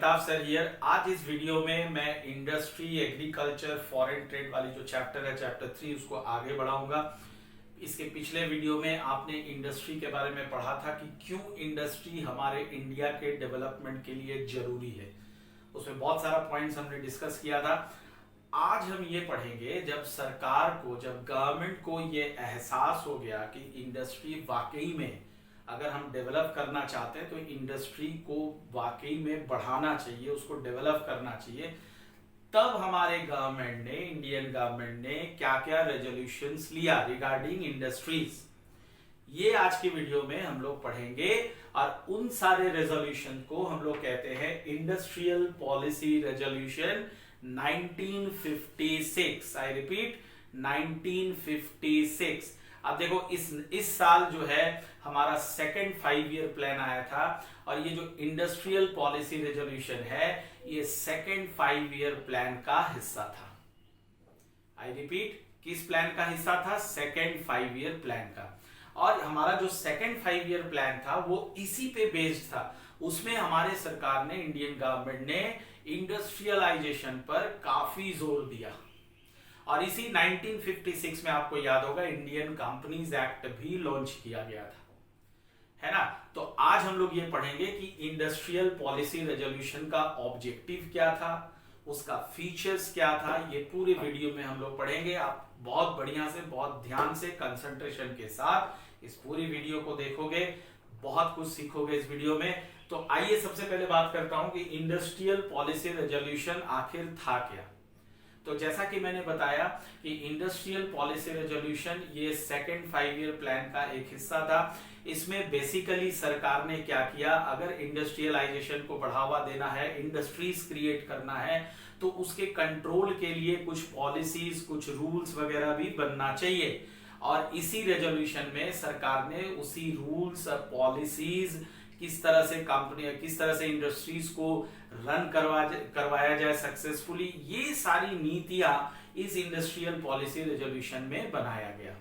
Altaf sir here. आज इस video में मैं इंडस्ट्री, एग्रीकल्चर, फॉरेन ट्रेड वाली जो चैप्टर है चैप्टर 3 उसको आगे बढ़ाऊंगा। इसके पिछले वीडियो में आपने इंडस्ट्री के बारे में पढ़ा था कि क्यों इंडस्ट्री हमारे इंडिया के डेवलपमेंट के लिए जरूरी है। उसमें बहुत सारा पॉइंट्स हमने डिस्कस किया था। आज हम ये पढ़ेंगे जब सरकार को, जब गवर्नमेंट को ये एहसास हो गया कि इंडस्ट्री वाकई में अगर हम डेवलप करना चाहते हैं तो इंडस्ट्री को वाकई में बढ़ाना चाहिए, उसको डेवलप करना चाहिए, तब हमारे गवर्नमेंट ने, इंडियन गवर्नमेंट ने क्या क्या रेजोल्यूशंस लिया रिगार्डिंग इंडस्ट्रीज। ये आज की वीडियो में हम लोग पढ़ेंगे और उन सारे रेजोल्यूशन को हम लोग कहते हैं industrial policy resolution 1956। I repeat 1956। अब देखो इस साल जो है हमारा सेकेंड 5 ईयर प्लान आया था और ये जो इंडस्ट्रियल पॉलिसी रेजोल्यूशन है ये सेकेंड 5 ईयर प्लान का हिस्सा था। आई रिपीट, किस प्लान का हिस्सा था? सेकेंड 5 ईयर प्लान का। और हमारा जो सेकेंड 5 ईयर प्लान था वो इसी पे बेस्ड था। उसमें हमारे सरकार ने, इंडियन गवर्नमेंट ने इंडस्ट्रियलाइजेशन पर काफी जोर दिया और इसी 1956 में आपको याद होगा इंडियन कंपनीज एक्ट भी लॉन्च किया गया था, है ना। तो आज हम लोग ये पढ़ेंगे कि इंडस्ट्रियल पॉलिसी रेजोल्यूशन का ऑब्जेक्टिव क्या था, उसका फीचर्स क्या था, ये पूरे वीडियो में हम लोग पढ़ेंगे। आप बहुत बढ़िया से, बहुत ध्यान से, कंसंट्रेशन के साथ इस पूरी वीडियो को देखोगे, बहुत कुछ सीखोगे इस वीडियो में। तो आइए सबसे पहले बात करता हूं कि इंडस्ट्रियल पॉलिसी रेजोल्यूशन आखिर था क्या। तो जैसा कि मैंने बताया कि इंडस्ट्रियल पॉलिसी रेजोल्यूशन ये सेकेंड 5 ईयर प्लान का एक हिस्सा था। इसमें बेसिकली सरकार ने क्या किया, अगर इंडस्ट्रियलाइजेशन को बढ़ावा देना है, इंडस्ट्रीज क्रिएट करना है, तो उसके कंट्रोल के लिए कुछ पॉलिसीज, कुछ रूल्स वगैरह भी बनना चाहिए। और इसी रेजोल्यूशन में सरकार ने उसी रूल्स और पॉलिसीज, किस तरह से कंपनी, किस तरह से इंडस्ट्रीज को रन करवाया जाए सक्सेसफुली, ये सारी नीतियां इस इंडस्ट्रियल पॉलिसी रेजोल्यूशन में बनाया गया।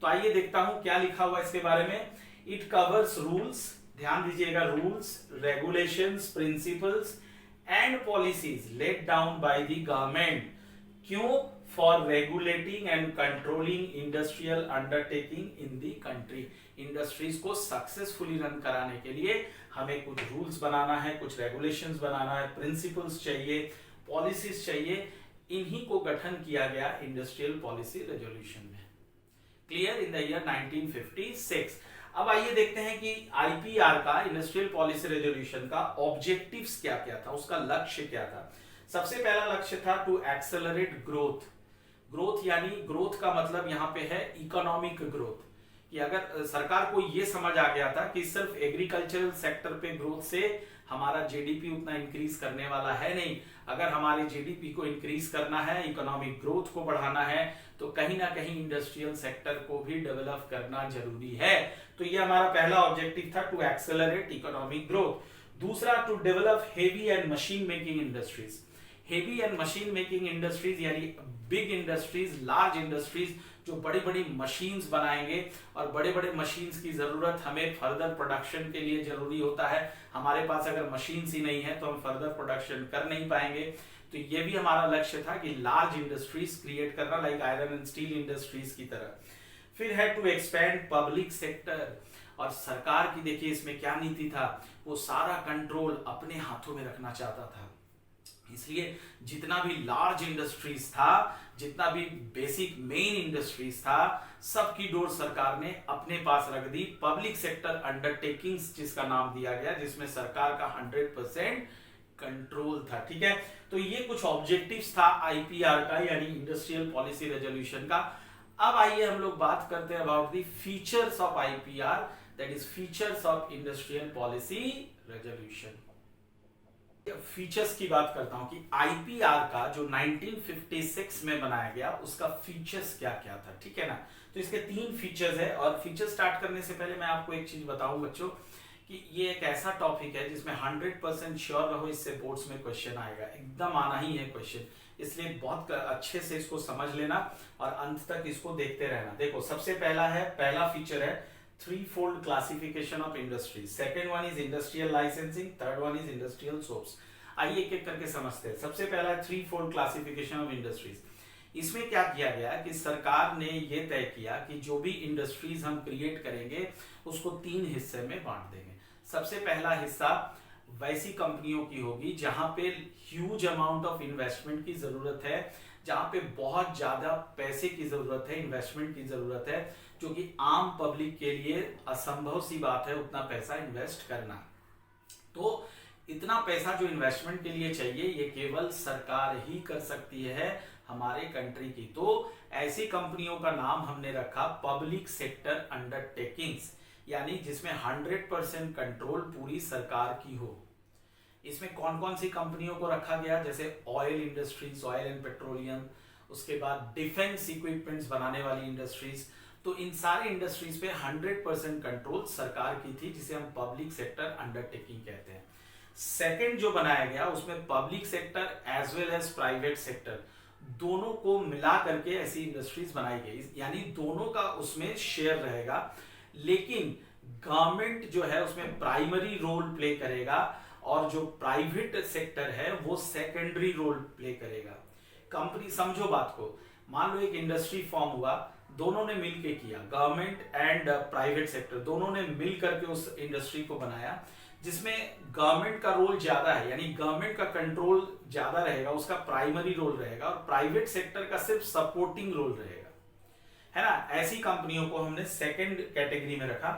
तो आइए देखता हूं क्या लिखा हुआ इसके बारे में। इट कवर्स रूल्स, ध्यान दीजिएगा, rules, regulations, principles and policies laid down by the government. क्यों? For regulating and controlling industrial undertaking in the country. Industries को सक्सेसफुली रन कराने के लिए हमें कुछ रूल्स बनाना है, कुछ रेगुलेशंस बनाना है, प्रिंसिपल्स चाहिए, पॉलिसीज चाहिए। इन्हीं को गठन किया गया इंडस्ट्रियल पॉलिसी रेजोल्यूशन में, क्लियर, इन द ईयर 1956। अब आइए देखते हैं कि आईपीआर का, इंडस्ट्रियल पॉलिसी रेजोल्यूशन का ऑब्जेक्टिव्स क्या क्या था, उसका लक्ष्य क्या था। सबसे पहला लक्ष्य था टू एक्सेलरेट ग्रोथ। ग्रोथ यानी, ग्रोथ का मतलब यहां पे है इकोनॉमिक ग्रोथ, कि अगर सरकार को यह समझ आ गया था कि सिर्फ एग्रीकल्चरल सेक्टर पे ग्रोथ से हमारा जीडीपी उतना इंक्रीज करने वाला है नहीं। अगर हमारे जीडीपी को इंक्रीज करना है, इकोनॉमिक ग्रोथ को बढ़ाना है, तो कहीं ना कहीं इंडस्ट्रियल सेक्टर को भी डेवलप करना जरूरी है। तो ये हमारा पहला ऑब्जेक्टिव था, टू एक्सेलरेट इकोनॉमिक ग्रोथ। दूसरा, to develop heavy and machine making industries. Heavy and machine making industries यानी बिग इंडस्ट्रीज, लार्ज इंडस्ट्रीज जो बड़ी बड़ी मशीन्स बनाएंगे, और बड़े बड़े मशीन्स की जरूरत हमें फर्दर प्रोडक्शन के लिए जरूरी होता है। हमारे पास अगर मशीन्स ही नहीं है तो हम फर्दर प्रोडक्शन कर नहीं पाएंगे। तो ये भी हमारा लक्ष्य था कि लार्ज इंडस्ट्रीज क्रिएट करना, like iron and steel industries की तरह। फिर है टू एक्सपैंड पब्लिक सेक्टर। और सरकार की देखिए इसमें क्या नीति था, वो सारा कंट्रोल अपने हाथों में रखना चाहता था। इसलिए जितना भी लार्ज इंडस्ट्रीज था, जितना भी बेसिक मेन इंडस्ट्रीज था, सबकी डोर सरकार ने अपने पास रख दी। पब्लिक सेक्टर अंडरटेकिंग्स जिसका नाम दिया गया, जिसमें सरकार का 100% कंट्रोल था। ठीक है, तो ये कुछ ऑब्जेक्टिव्स था आईपीआर का, यानी इंडस्ट्रियल पॉलिसी रेजोल्यूशन का। अब आइए हम लोग बात करते हैं about the features of IPR, that is features of industrial policy resolution. Features की बात करता हूं कि आईपीआर का जो 1956 में बनाया गया उसका फीचर्स क्या क्या था, ठीक है ना। तो इसके 3 फीचर्स है। और फीचर स्टार्ट करने से पहले मैं आपको एक चीज बताऊं बच्चों, कि ये एक ऐसा टॉपिक है जिसमें 100% श्योर रहो इससे बोर्ड्स में क्वेश्चन आएगा, एकदम आना ही है क्वेश्चन। इसलिए बहुत अच्छे से इसको समझ लेना और अंत तक इसको देखते रहना। देखो सबसे पहला फीचर है threefold classification of industries. Second one is industrial licensing. Third one is industrial soaps. आइए एक एक करके समझते हैं। सबसे पहला है three fold classification of industries. इसमें क्या किया गया कि सरकार ने ये तय किया कि जो भी इंडस्ट्रीज हम क्रिएट करेंगे उसको तीन हिस्से में बांट देंगे। सबसे पहला हिस्सा वैसी कंपनियों की होगी जहां पे ह्यूज अमाउंट ऑफ इन्वेस्टमेंट की जरूरत है, जहां पे बहुत ज्यादा पैसे की जरूरत है, इन्वेस्टमेंट की जरूरत है, जो कि आम पब्लिक के लिए असंभव सी बात है उतना पैसा इन्वेस्ट करना। तो इतना पैसा जो इन्वेस्टमेंट के लिए चाहिए ये केवल सरकार ही कर सकती है हमारे कंट्री की। तो ऐसी कंपनियों का नाम हमने रखा पब्लिक सेक्टर अंडरटेकिंग्स, यानी जिसमें 100% कंट्रोल पूरी सरकार की हो। इसमें कौन कौन सी कंपनियों को रखा गया, जैसे oil industries, oil and petroleum, उसके बाद डिफेंस इक्विपमेंट्स बनाने वाली इंडस्ट्रीज। तो इन सारे इंडस्ट्रीज पे 100% कंट्रोल सरकार की थी, जिसे हम पब्लिक सेक्टर अंडरटेकिंग कहते हैं। सेकंड जो बनाया गया उसमें public sector as well as private sector दोनों को मिला करके ऐसी इंडस्ट्रीज बनाई गई, यानी दोनों का उसमें शेयर रहेगा, लेकिन गवर्नमेंट जो है उसमें प्राइमरी रोल प्ले करेगा और जो प्राइवेट सेक्टर है वो सेकेंडरी रोल प्ले करेगा। कंपनी, समझो बात को, मान लो एक इंडस्ट्री फॉर्म हुआ, दोनों ने मिलकर किया, गवर्नमेंट एंड प्राइवेट सेक्टर दोनों ने मिल करके उस इंडस्ट्री को बनाया, जिसमें गवर्नमेंट का रोल ज्यादा है, यानी गवर्नमेंट का कंट्रोल ज्यादा रहेगा, उसका प्राइमरी रोल रहेगा, और प्राइवेट सेक्टर का सिर्फ सपोर्टिंग रोल रहेगा, है ना। ऐसी कंपनियों को हमने सेकंड कैटेगरी में रखा।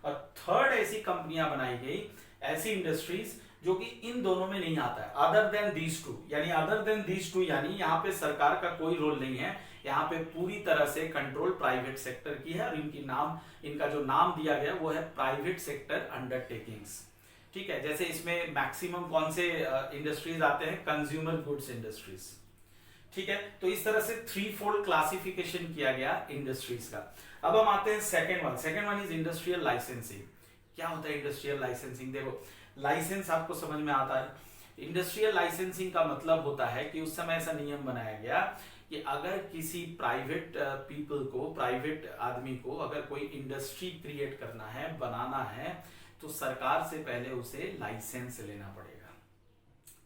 और थर्ड ऐसी कंपनियां बनाई गई, ऐसी इंडस्ट्रीज जो कि इन दोनों में नहीं आता है, अदर देन दीज टू, यानी अदर देन दीज टू यानी यहाँ पे सरकार का कोई रोल नहीं है, यहाँ पे पूरी तरह से कंट्रोल प्राइवेट सेक्टर की है, और इनका जो नाम दिया गया वो है प्राइवेट सेक्टर अंडरटेकिंग्स। ठीक है, जैसे इसमें मैक्सिमम कौन से इंडस्ट्रीज आते हैं, कंज्यूमर गुड्स इंडस्ट्रीज। ठीक है, तो इस तरह से थ्री फोल्ड क्लासिफिकेशन किया गया इंडस्ट्रीज का। अब हम आते हैं second one is industrial licensing. क्या होता है इंडस्ट्रियल लाइसेंसिंग? देखो, लाइसेंस आपको समझ में आता है। इंडस्ट्रियल लाइसेंसिंग का मतलब होता है कि उस समय ऐसा नियम बनाया गया कि अगर किसी प्राइवेट पीपल को, प्राइवेट आदमी को अगर कोई इंडस्ट्री क्रिएट करना है, बनाना है, तो सरकार से पहले उसे लाइसेंस लेना पड़ेगा।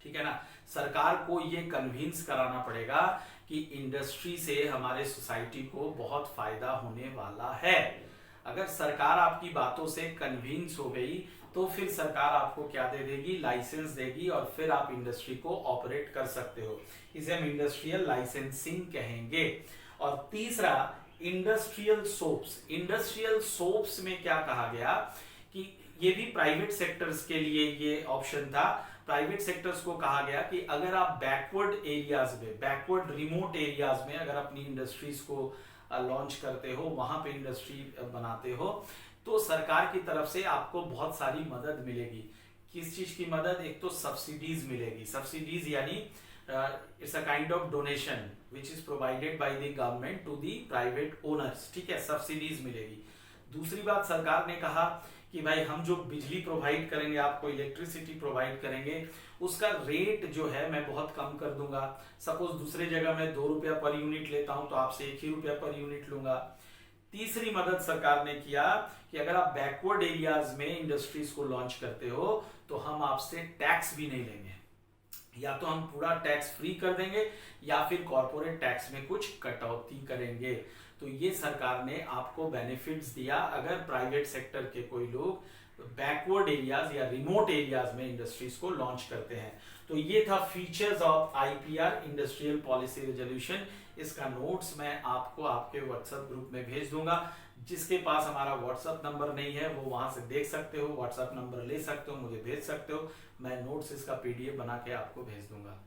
ठीक है ना, सरकार को ये कन्विंस कराना पड़ेगा कि इंडस्ट्री से हमारे सोसाइटी को बहुत फायदा होने वाला है। अगर सरकार आपकी बातों से कन्विंस हो गई तो फिर सरकार आपको क्या दे देगी, लाइसेंस देगी, और फिर आप इंडस्ट्री को ऑपरेट कर सकते हो। इसे हम इंडस्ट्रियल लाइसेंसिंग कहेंगे। और तीसरा इंडस्ट्रियल सोप्स। इंडस्ट्रियल सोप्स में क्या कहा गया कि ये भी प्राइवेट सेक्टर्स के लिए ये ऑप्शन था। प्राइवेट सेक्टर्स को कहा गया कि अगर आप बैकवर्ड एरियाज में, बैकवर्ड रिमोट एरियाज में अगर अपनी इंडस्ट्रीज को लॉन्च करते हो, वहां पे इंडस्ट्री बनाते हो, तो सरकार की तरफ से आपको बहुत सारी मदद मिलेगी। किस चीज की मदद? एक तो सब्सिडीज मिलेगी। सब्सिडीज यानी it's a kind of donation which is provided by the government to the private owners. ठीक है, सब्सिडीज मिलेगी। दूसरी बात, सरकार ने कहा कि भाई हम जो बिजली प्रोवाइड करेंगे, आपको इलेक्ट्रिसिटी प्रोवाइड करेंगे, उसका रेट जो है मैं बहुत कम कर दूंगा। सपोज दूसरे जगह मैं 2 रुपया पर यूनिट लेता हूं तो आपसे 1 ही रुपया पर यूनिट लूंगा। तीसरी मदद सरकार ने किया कि अगर आप बैकवर्ड एरियाज में इंडस्ट्रीज को लॉन्च करते हो तो हम आपसे टैक्स भी नहीं लेंगे, या तो हम पूरा टैक्स फ्री कर देंगे या फिर कॉर्पोरेट टैक्स में कुछ कटौती करेंगे। तो ये सरकार ने आपको बेनिफिट्स दिया अगर प्राइवेट सेक्टर के कोई लोग बैकवर्ड एरियाज या रिमोट एरियाज में इंडस्ट्रीज को लॉन्च करते हैं। तो ये था features of IPR, industrial policy resolution. इसका नोट्स मैं आपको आपके व्हाट्सएप ग्रुप में भेज दूंगा। जिसके पास हमारा व्हाट्सएप नंबर नहीं है वो वहां से देख सकते हो, व्हाट्सएप नंबर ले सकते हो, मुझे भेज सकते हो, मैं नोट्स इसका पीडीएफ बना के आपको भेज दूंगा।